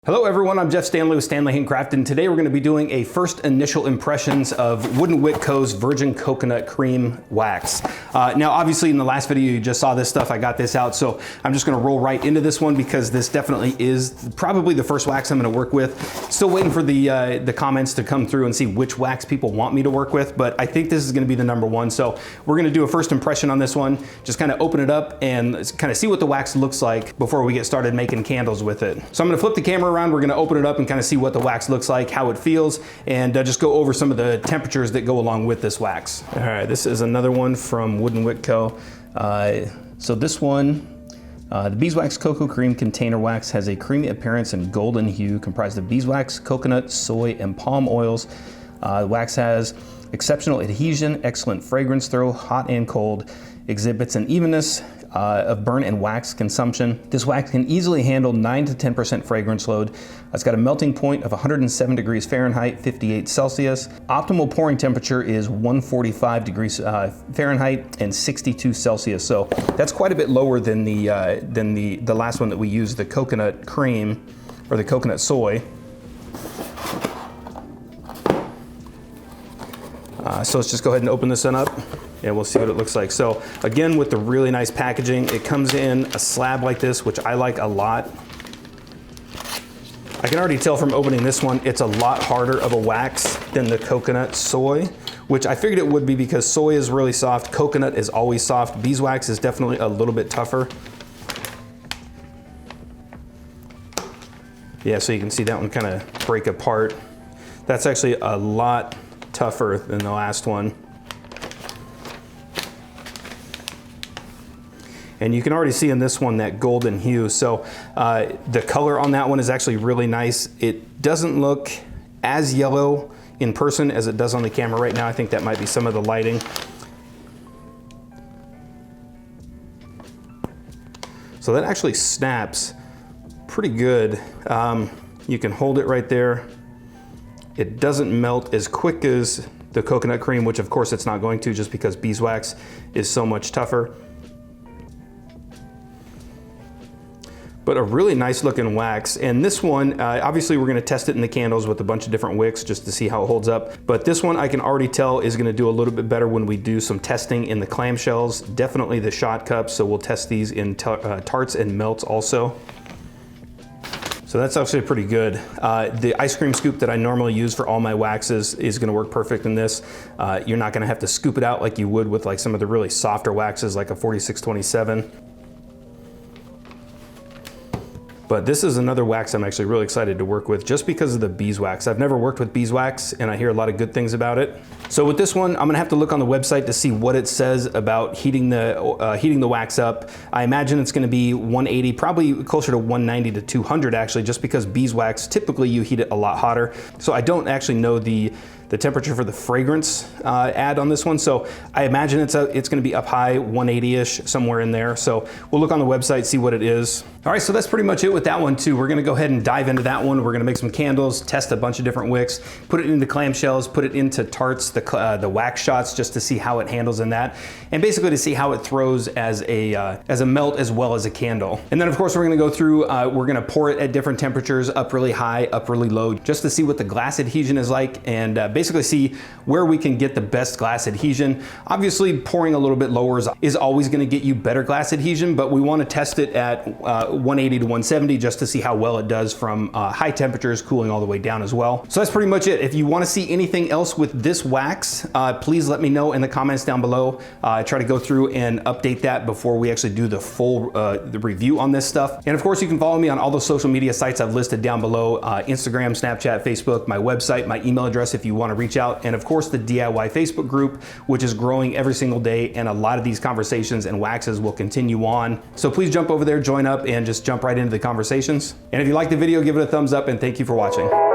Hello everyone, I'm Jeff Stanley with standleyhandcrafted, and today we're going to be doing a first initial impressions of Wooden Wick Co's Virgin Coconut Cream Wax. Now obviously in the last video you just saw this stuff, I got this out, so I'm just going to roll right into this one because this definitely is probably the first wax I'm going to work with. Still waiting for the comments to come through and see which wax people want me to work with, but I think this is going to be the number one. So we're going to do a first impression on this one, just kind of open it up and kind of see what the wax looks like before we get started making candles with it. So I'm going to flip the camera around, we're gonna open it up and kind of see what the wax looks like, how it feels, and just go over some of the temperatures that go along with this wax. All right, this is another one from Wooden Wick Co. So this one, the Beeswax Cocoa Cream Container Wax has a creamy appearance and golden hue comprised of beeswax, coconut, soy, and palm oils. The wax has exceptional adhesion, excellent fragrance throw, hot and cold, exhibits an evenness of burn and wax consumption. This wax can easily handle 9 to 10% fragrance load. It's got a melting point of 107 degrees Fahrenheit, 58 Celsius. Optimal pouring temperature is 145 degrees Fahrenheit and 62 Celsius. So that's quite a bit lower than the last one that we used, the coconut cream or the coconut soy. So let's just go ahead and open this one up and we'll see what it looks like. So again, with the really nice packaging, it comes in a slab like this, which I like a lot. I can already tell from opening this one, it's a lot harder of a wax than the coconut soy, which I figured it would be because soy is really soft, coconut is always soft, beeswax is definitely a little bit tougher. Yeah, so you can see that one kind of break apart. That's actually a lot tougher than the last one. And you can already see in this one that golden hue. So the color on that one is actually really nice. It doesn't look as yellow in person as it does on the camera right now. I think that might be some of the lighting. So that actually snaps pretty good. You can hold it right there. It doesn't melt as quick as the coconut cream, which of course it's not going to just because beeswax is so much tougher. But a really nice looking wax. And this one, obviously we're gonna test it in the candles with a bunch of different wicks just to see how it holds up. But this one I can already tell is gonna do a little bit better when we do some testing in the clamshells, definitely the shot cups. So we'll test these in tarts and melts also. So that's actually pretty good. The ice cream scoop that I normally use for all my waxes is gonna work perfect in this. You're not gonna have to scoop it out like you would with like some of the really softer waxes like a 4627. But this is another wax I'm actually really excited to work with just because of the beeswax. I've never worked with beeswax and I hear a lot of good things about it. So with this one, I'm gonna have to look on the website to see what it says about heating the wax up. I imagine it's gonna be 180, probably closer to 190 to 200 actually, just because beeswax, typically you heat it a lot hotter. So I don't actually know the temperature for the fragrance add on this one. So I imagine it's gonna be up high, 180-ish, somewhere in there. So we'll look on the website, see what it is. All right, so that's pretty much it with that one too. We're gonna go ahead and dive into that one. We're gonna make some candles, test a bunch of different wicks, put it into clamshells, put it into tarts, the wax shots, just to see how it handles in that. And basically to see how it throws as a melt as well as a candle. And then of course we're gonna go through, we're gonna pour it at different temperatures, up really high, up really low, just to see what the glass adhesion is like and basically see where we can get the best glass adhesion. Obviously pouring a little bit lower is always gonna get you better glass adhesion, but we wanna test it at 180 to 170 just to see how well it does from high temperatures, cooling all the way down as well. So that's pretty much it. If you wanna see anything else with this wax, please let me know in the comments down below. I try to go through and update that before we actually do the full the review on this stuff. And of course you can follow me on all the social media sites I've listed down below, Instagram, Snapchat, Facebook, my website, my email address if you wanna reach out, and of course the DIY Facebook group, which is growing every single day, and a lot of these conversations and waxes will continue on. So please jump over there, join up, and just jump right into the conversations. And if you like the video, give it a thumbs up, and thank you for watching.